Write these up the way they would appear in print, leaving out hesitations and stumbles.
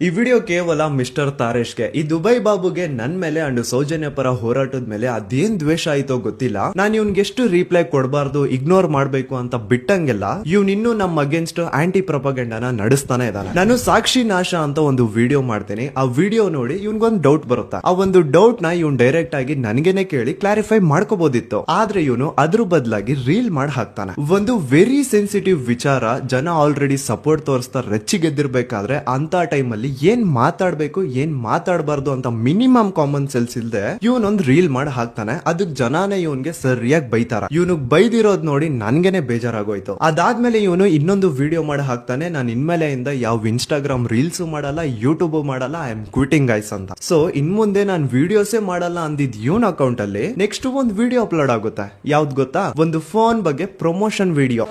ಈ ವಿಡಿಯೋ ಕೇವಲ ಮಿಸ್ಟರ್ ತಾರೇಶ್ಗೆ, ಈ ದುಬೈ ಬಾಬುಗೆ ನನ್ ಮೇಲೆ ಅಂಡ್ ಸೌಜನ್ಯ ಪರ ಹೋರಾಟದ ಮೇಲೆ ಅದೇನ್ ದ್ವೇಷ ಆಯ್ತೋ ಗೊತ್ತಿಲ್ಲ. ನಾನು ಇವ್ನ್ಗೆ ಎಷ್ಟು ರಿಪ್ಲೈ ಕೊಡಬಾರ್ದು, ಇಗ್ನೋರ್ ಮಾಡ್ಬೇಕು ಅಂತ ಬಿಟ್ಟಂಗೆಲ್ಲ ಇವ್ನ್ ಇನ್ನೂ ನಮ್ಮ ಅಗೇನ್ಸ್ಟ್ ಆಂಟಿ ಪ್ರೊಪಗಂಡನ ನಡೆಸ್ತಾನೆ ಇದ್ದಾನೆ. ನಾನು ಸಾಕ್ಷಿ ನಾಶ ಅಂತ ಒಂದು ವಿಡಿಯೋ ಮಾಡ್ತೀನಿ. ಆ ವಿಡಿಯೋ ನೋಡಿ ಇವ್ನ್ಗೊಂದು ಡೌಟ್ ಬರುತ್ತೆ. ಆ ಒಂದು ಡೌಟ್ ನ ಇವ್ನ್ ಡೈರೆಕ್ಟ್ ಆಗಿ ನನ್ಗೆನೆ ಕೇಳಿ ಕ್ಲಾರಿಫೈ ಮಾಡ್ಕೋಬಹುದಿತ್ತು. ಆದ್ರೆ ಇವನು ಅದ್ರ ಬದಲಾಗಿ ರೀಲ್ ಮಾಡಿ ಹಾಕ್ತಾನೆ. ಒಂದು ವೆರಿ ಸೆನ್ಸಿಟಿವ್ ವಿಚಾರ, ಜನ ಆಲ್ರೆಡಿ ಸಪೋರ್ಟ್ ತೋರಿಸ್ತಾ ರೆಚ್ಚಿಗೆದ್ದಿರ್ಬೇಕಾದ್ರೆ ಅಂತ ಟೈಮ್ ಅಲ್ಲಿ ಏನ್ ಮಾತಾಡ್ಬೇಕು ಏನ್ ಮಾತಾಡಬಾರ್ದು ಅಂತ ಮಿನಿಮಮ್ ಕಾಮನ್ ಸೆನ್ಸ್ ಇಲ್ದೆ ಇವನೊಂದ್ ರೀಲ್ ಮಾಡಿ ಹಾಕ್ತಾನೆ. ಅದಕ್ ಜನಾನೇ ಇವನ್ಗೆ ಸರಿಯಾಗಿ ಬೈತಾರ. ಇವನು ಬೈದಿರೋದ್ ನೋಡಿ ನನ್ಗೆನೆ ಬೇಜಾರಾಗೋಯ್ತು. ಅದಾದ್ಮೇಲೆ ಇವನು ಇನ್ನೊಂದು ವಿಡಿಯೋ ಮಾಡಿ ಹಾಕ್ತಾನೆ, ನಾನು ಇನ್ಮೇಲೆಯಿಂದ ಯಾವ ಇನ್ಸ್ಟಾಗ್ರಾಮ್ ರೀಲ್ಸ್ ಮಾಡಲ್ಲ, ಯೂಟ್ಯೂಬ್ ಮಾಡಲ್ಲ, ಐ ಆಮ್ ಕ್ವಿಟಿಂಗ್ ಗೈಸ್ ಅಂತ. ಸೊ ಇನ್ ಮುಂದೆ ನಾನು ವಿಡಿಯೋಸೇ ಮಾಡಲ್ಲ ಅಂದಿದ್ ಇವನ್ ಅಕೌಂಟ್ ಅಲ್ಲಿ ನೆಕ್ಸ್ಟ್ ಒಂದು ವಿಡಿಯೋ ಅಪ್ಲೋಡ್ ಆಗುತ್ತೆ. ಯಾವ್ದು ಗೊತ್ತಾ? ಒಂದು ಫೋನ್ ಬಗ್ಗೆ ಪ್ರಮೋಷನ್ ವಿಡಿಯೋ.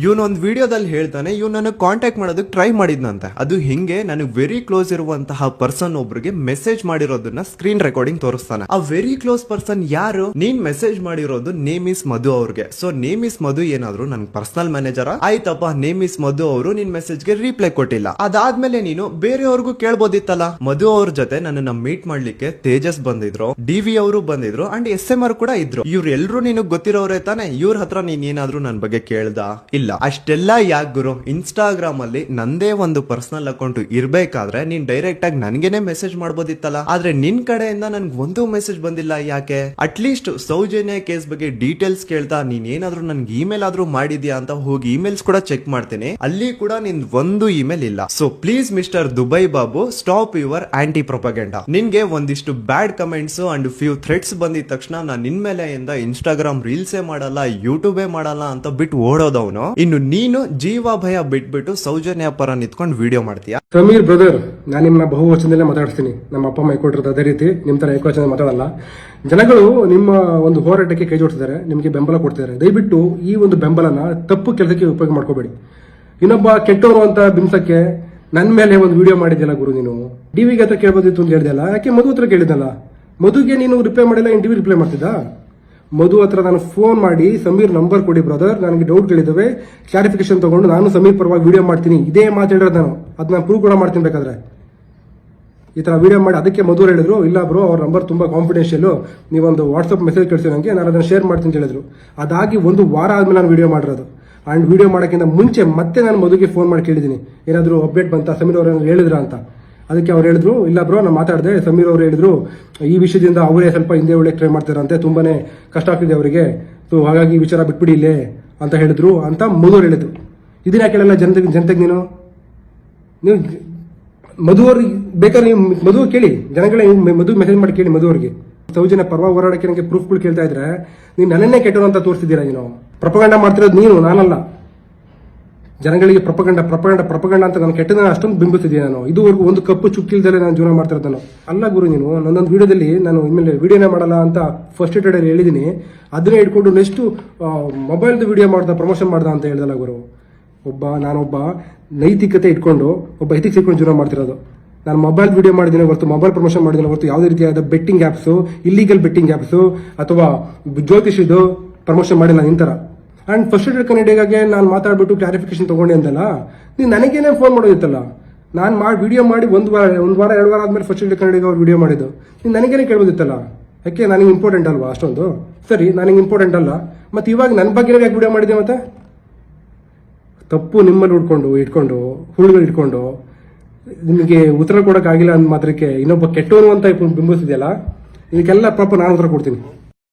ಇವನೊಂದ್ ವಿಡಿಯೋದಲ್ಲಿ ಹೇಳ್ತಾನೆ, ಇವ್ ನನಗೆ ಕಾಂಟ್ಯಾಕ್ಟ್ ಮಾಡೋದಕ್ಕೆ ಟ್ರೈ ಮಾಡಿದ್ನಂತೆ. ಅದು ಹಿಂಗೆ ನನಗೆ ವೆರಿ ಕ್ಲೋಸ್ ಇರುವಂತಹ ಪರ್ಸನ್ ಒಬ್ರಿಗೆ ಮೆಸೇಜ್ ಮಾಡಿರೋದನ್ನ ಸ್ಕ್ರೀನ್ ರೆಕಾರ್ಡಿಂಗ್ ತೋರಿಸ್ತಾನೆ. ಆ ವೆರಿ ಕ್ಲೋಸ್ ಪರ್ಸನ್ ಯಾರು? ನೀನ್ ಮೆಸೇಜ್ ಮಾಡಿರೋದು ನೇಮ್ ಇಸ್ ಮಧು ಅವ್ರಿಗೆ. ಸೊ ನೇಮ್ ಇಸ್ ಮಧು ಏನಾದ್ರು ನನ್ ಪರ್ಸನಲ್ ಮ್ಯಾನೇಜರ್ ಆಯ್ತಪ್ಪ, ನೇಮ್ ಇಸ್ ಮಧು ಅವರು ನಿನ್ ಮೆಸೇಜ್ಗೆ ರಿಪ್ಲೈ ಕೊಟ್ಟಿಲ್ಲ. ಅದಾದ್ಮೇಲೆ ನೀನು ಬೇರೆಯವ್ರಿಗೂ ಕೇಳ್ಬೋದಿತ್ತಲ್ಲ. ಮಧು ಅವ್ರ ಜೊತೆ ನನ್ನನ್ನ ಮೀಟ್ ಮಾಡ್ಲಿಕ್ಕೆ ತೇಜಸ್ ಬಂದಿದ್ರು, ಡಿವಿ ಅವರು ಬಂದಿದ್ರು, ಅಂಡ್ SMR ಕೂಡ ಇದ್ರು. ಇವ್ರೆಲ್ರು ನಿನಗ್ ಗೊತ್ತಿರೋರೇ ತಾನೆ. ಇವ್ರ ಹತ್ರ ನೀನ್ ಏನಾದ್ರು ನನ್ ಬಗ್ಗೆ ಕೇಳ್ದ? ಇಲ್ಲ. ಅಷ್ಟೆಲ್ಲ ಯಾಕೆ ಗುರು? ಇನ್ಸ್ಟಾಗ್ರಾಮ್ ಅಲ್ಲಿ ನಂದೇ ಒಂದು ಪರ್ಸನಲ್ ಅಕೌಂಟ್ ಇರ್ಬೇಕಾದ್ರೆ ನೀನ್ ಡೈರೆಕ್ಟ್ ಆಗಿ ನನ್ಗೆನೆ ಮೆಸೇಜ್ ಮಾಡ್ಬೋದಿತ್ತಲ್ಲ. ಆದ್ರೆ ನಿನ್ ಕಡೆಯಿಂದ ನನ್ಗೆ ಒಂದು ಮೆಸೇಜ್ ಬಂದಿಲ್ಲ. ಯಾಕೆ? ಅಟ್ಲೀಸ್ಟ್ ಸೌಜನ್ಯ ಕೇಸ್ ಬಗ್ಗೆ ಡೀಟೇಲ್ಸ್ ಕೇಳ್ತಾ ನೀನ್ ಏನಾದ್ರು ನನ್ಗೆ ಇಮೇಲ್ ಆದ್ರೂ ಮಾಡಿದ್ಯಾ ಅಂತ ಹೋಗಿ ಇಮೇಲ್ಸ್ ಕೂಡ ಚೆಕ್ ಮಾಡ್ತೀನಿ. ಅಲ್ಲಿ ಕೂಡ ನಿನ್ ಒಂದು ಇಮೇಲ್ ಇಲ್ಲ. So please mister Dubai Babu, stop your anti propaganda. ನಿನ್ಗೆ ಒಂದಿಷ್ಟು bad comments and few threats ಬಂದಿದ ತಕ್ಷಣ ನಾನು ನಿನ್ ಮೇಲೆ ಇನ್ಸ್ಟಾಗ್ರಾಮ್ ರೀಲ್ಸೇ ಮಾಡಲ್ಲ, ಯೂಟ್ಯೂಬೇ ಮಾಡಲ್ಲ ಅಂತ ಬಿಟ್ಟು ಓಡೋದವನು. ಇನ್ನು ನೀನು ಜೀವ ಭಯ ಬಿಟ್ಬಿಟ್ಟು ಸೌಜನ್ಯ ಪರ ನಿಂತ್ಕೊಂಡು ವಿಡಿಯೋ ಮಾಡ್ತೀಯಾ? ಸಮೀರ್ ಬ್ರದರ್, ನಾನು ನಿಮ್ಮನ್ನ ಬಹುವಚನದಲ್ಲೇ ಮಾತಾಡ್ತೀನಿ. ನಮ್ಮ ಅಪ್ಪ ಅಮ್ಮ ಕೊಟ್ಟಿರೋದು ಅದೇ ರೀತಿ, ನಿಮ್ ತರ ಏಕವಚನ ಮಾತಾಡಲ್ಲ. ಜನಗಳು ನಿಮ್ಮ ಒಂದು ಹೋರಾಟಕ್ಕೆ ಕೈ ಜೋಡಿಸಿದ್ದಾರೆ, ನಿಮಗೆ ಬೆಂಬಲ ಕೊಡ್ತಿದ್ದಾರೆ. ದಯವಿಟ್ಟು ಈ ಒಂದು ಬೆಂಬಲನ ತಪ್ಪು ಕೆಲಸಕ್ಕೆ ಉಪಯೋಗ ಮಾಡ್ಕೋಬೇಡಿ. ಇನ್ನೊಬ್ಬ ಕೆಟ್ಟವರು ಅಂತ ಬಿಂಸಕ್ಕೆ ನನ್ನ ಮೇಲೆ ಒಂದು ವಿಡಿಯೋ ಮಾಡಿದ್ಯಲ್ಲ ಗುರು, ನೀನು ಡಿವಿಗೆ ಹತ್ರ ಕೇಳ್ಬೋದಿತ್ತು ಅಂತ ಹೇಳಿದೆಲ್ಲ, ಯಾಕೆ ಮಧು ಹತ್ರ ಕೇಳಿದಲ್ಲ? ಮಧುಗೆ ನೀನು ರಿಪ್ಲೈ ಮಾಡಿಲ್ಲ, ಇನ್ ಡಿವಿ ರಿಪ್ಲೈ ಮಾಡ್ತಿದ್ದ? ಮಧು ಹತ್ರ ನಾನು ಫೋನ್ ಮಾಡಿ ಸಮೀರ್ ನಂಬರ್ ಕೊಡಿ ಬ್ರದರ್, ನನಗೆ ಡೌಟ್ಗಳಿದ್ದಾವೆ, ಕ್ಲಾರಿಫಿಕೇಶನ್ ತಗೊಂಡು ನಾನು ಸಮೀರ್ ಪರವಾಗಿ ವಿಡಿಯೋ ಮಾಡ್ತೀನಿ, ಇದೇ ಮಾತಾಡಿರೋದು ನಾನು. ಅದನ್ನ ಪ್ರೂವ್ ಕೂಡ ಮಾಡ್ತೀನಿ ಬೇಕಾದ್ರೆ. ಈ ತರ ವಿಡಿಯೋ ಮಾಡಿ ಅದಕ್ಕೆ ಮಧು ಹೇಳಿದ್ರು, ಇಲ್ಲ ಬ್ರೋ ಅವ್ರ ನಂಬರ್ ತುಂಬಾ ಕಾನ್ಫಿಡೆನ್ಷಿಯಲ್, ನೀವೊಂದು ವಾಟ್ಸ್ಆಪ್ ಮೆಸೇಜ್ ಕಳಿಸಿ ನನಗೆ, ನಾನು ಅದನ್ನ ಶೇರ್ ಮಾಡ್ತೀನಿ ಅಂತ ಹೇಳಿದ್ರು. ಅದಾಗಿ ಒಂದು ವಾರ ಆದ್ಮೇಲೆ ನಾನು ವಿಡಿಯೋ ಮಾಡಿರೋದು. ಅಂಡ್ ವಿಡಿಯೋ ಮಾಡೋಕ್ಕಿಂತ ಮುಂಚೆ ಮತ್ತೆ ನಾನು ಮಧುಗೆ ಫೋನ್ ಮಾಡಿ ಕೇಳಿದ್ದೀನಿ, ಏನಾದ್ರು ಅಪ್ಡೇಟ್ ಬಂತ, ಸಮೀರ್ ಅವ್ರ ಹೇಳಿದ್ರ ಅಂತ. ಅದಕ್ಕೆ ಅವ್ರು ಹೇಳಿದ್ರು, ಇಲ್ಲ ಬ್ರೋ ನಾನು ಮಾತಾಡಿದೆ, ಸಮೀರ್ ಅವರು ಹೇಳಿದ್ರು ಈ ವಿಷಯದಿಂದ ಅವರೇ ಸ್ವಲ್ಪ ಹಿಂದೆ ಒಳ್ಳೆ ಟ್ರೈ ಮಾಡ್ತಾರಂತೆ, ತುಂಬಾನೇ ಕಷ್ಟ ಆಗ್ತಿದೆ ಅವರಿಗೆ, ಸೊ ಹಾಗಾಗಿ ಈ ವಿಚಾರ ಬಿಟ್ಬಿಡಿ ಇಲ್ಲೇ ಅಂತ ಹೇಳಿದ್ರು ಅಂತ ಮಧು ಹೇಳಿದ್ರು. ಇದನ್ನ ಕೇಳಲ್ಲ ಜನತೆಗೆ ನೀನು ಮಧು ಅವ್ರಿಗೆ ಬೇಕಾದ್ರೆ ನೀವು ಮಧು ಕೇಳಿ, ಜನಗಳೇ ಮಧು ಮೆಸೇಜ್ ಮಾಡಿ ಕೇಳಿ ಮಧು ಅವ್ರಿಗೆ. ಸೌಜನ್ಯ ಪರವಾಗಿ ಹೋರಾಡಕ್ಕೆ ನನಗೆ ಪ್ರೂಫ್ಗಳು ಕೇಳ್ತಾ ಇದ್ರೆ ನೀನು ನನ್ನನ್ನೇ ಕೆಟ್ಟರು ಅಂತ ತೋರಿಸ್ತಿದ್ದೀರಾ. ನೀನು ಪ್ರಪಗಂಡ ಮಾಡ್ತಿರೋದು ನೀನು, ನಾನಲ್ಲ. ಜನಗಳಿಗೆ ಪ್ರಪಗಂಡ ಅಂತ ನಾನು ಕೆಟ್ಟದನ್ನ ಅಷ್ಟೊಂದು ಬಿಂಬಿಸ್ತಿದ್ದೀನಿ ನಾನು. ಇದುವರೆಗೂ ಒಂದು ಕಪ್ಪು ಚುಕ್ಕಿಲ್ದಲ್ಲೇ ನಾನು ಜೀವನ ಮಾಡ್ತಿರೋದು ನಾನು. ಅಲ್ಲ ಗುರು, ನೀನು ನನ್ನೊಂದು ವಿಡಿಯೋದಲ್ಲಿ ನಾನು ಇನ್ಮೇಲೆ ವಿಡಿಯೋನೇ ಮಾಡಲ್ಲ ಅಂತ ಫಸ್ಟ್ ಏಟಲ್ಲಿ ಹೇಳಿದ್ದೀನಿ, ಅದನ್ನೇ ಇಟ್ಕೊಂಡು ನೆಕ್ಸ್ಟ್ ಮೊಬೈಲ್ದು ವಿಡಿಯೋ ಮಾಡ್ದ, ಪ್ರಮೋಷನ್ ಮಾಡ್ದ ಅಂತ ಹೇಳ್ದಲ್ಲ ಗುರು. ನಾನೊಬ್ಬ ನೈತಿಕತೆ ಇಟ್ಕೊಂಡು, ಒಬ್ಬ ಎಥಿಕ್ಸ್ ಇಟ್ಕೊಂಡು ಜೀವನ ಮಾಡ್ತಿರೋದು. ನಾನು ಮೊಬೈಲ್ ವಿಡಿಯೋ ಮಾಡಿದ್ದೀನಿ ಹೊರತು, ಮೊಬೈಲ್ ಪ್ರಮೋಷನ್ ಮಾಡಿದ್ದೀನಿ ಹೊರತು ಯಾವುದೇ ರೀತಿಯಾದ betting apps, illegal betting apps ಅಥವಾ ಜ್ಯೋತಿಷಿದು ಪ್ರಮೋಷನ್ ಮಾಡಿಲ್ಲ ನಿಂತರ. ಅಂಡ್ ಫಸ್ಟ್ ಏಡ್ ಕನ್ನಡಿಗಾಗೆ ನಾನು ಮಾತಾಡ್ಬಿಟ್ಟು ಕ್ಲಾರಿಫಿಕೇಶನ್ ತಗೊಂಡೆ ಅಂತಲ್ಲ, ನೀನು ನನಗೇನೆ ಫೋನ್ ಮಾಡೋದಿತ್ತಲ್ಲ. ನಾನು ವಿಡಿಯೋ ಮಾಡಿ ಒಂದು ವಾರ 2 ವಾರ ಆದ್ಮೇಲೆ ಫಸ್ಟ್ ಏಡ್ ಕನ್ನಡಿಗ ಅವ್ರು ವಿಡಿಯೋ ಮಾಡಿದ್ದು, ನೀನು ನನಗೇನೆ ಕೇಳ್ಬೋದಿತ್ತಲ್ಲ. ಯಾಕೆ ನನಗೆ ಇಂಪಾರ್ಟೆಂಟ್ ಅಲ್ವಾ ಅಷ್ಟೊಂದು? ಸರಿ, ನನಗೆ ಇಂಪಾರ್ಟೆಂಟ್ ಅಲ್ಲ, ಮತ್ತೆ ಇವಾಗ ನನ್ನ ಬಗ್ಗೆ ಯಾಕೆ ವಿಡಿಯೋ ಮಾಡಿದೆ? ಮತ್ತೆ ತಪ್ಪು ನಿಮ್ಮಲ್ಲಿ ಇಟ್ಕೊಂಡು ಹುಳುಗಳು ಇಟ್ಕೊಂಡು ನಿಮಗೆ ಉತ್ತರ ಕೊಡೋಕ್ಕಾಗಿಲ್ಲ ಅಂದ ಮಾತ್ರಕ್ಕೆ ಇನ್ನೊಬ್ಬ ಕೆಟ್ಟವನು ಅಂತ ಬಿಂಬಿಸ್ತಿದೆಯಲ್ಲ, ಇದಕ್ಕೆಲ್ಲ ಪಾಪ ನಾನು ಉತ್ತರ ಕೊಡ್ತೀನಿ.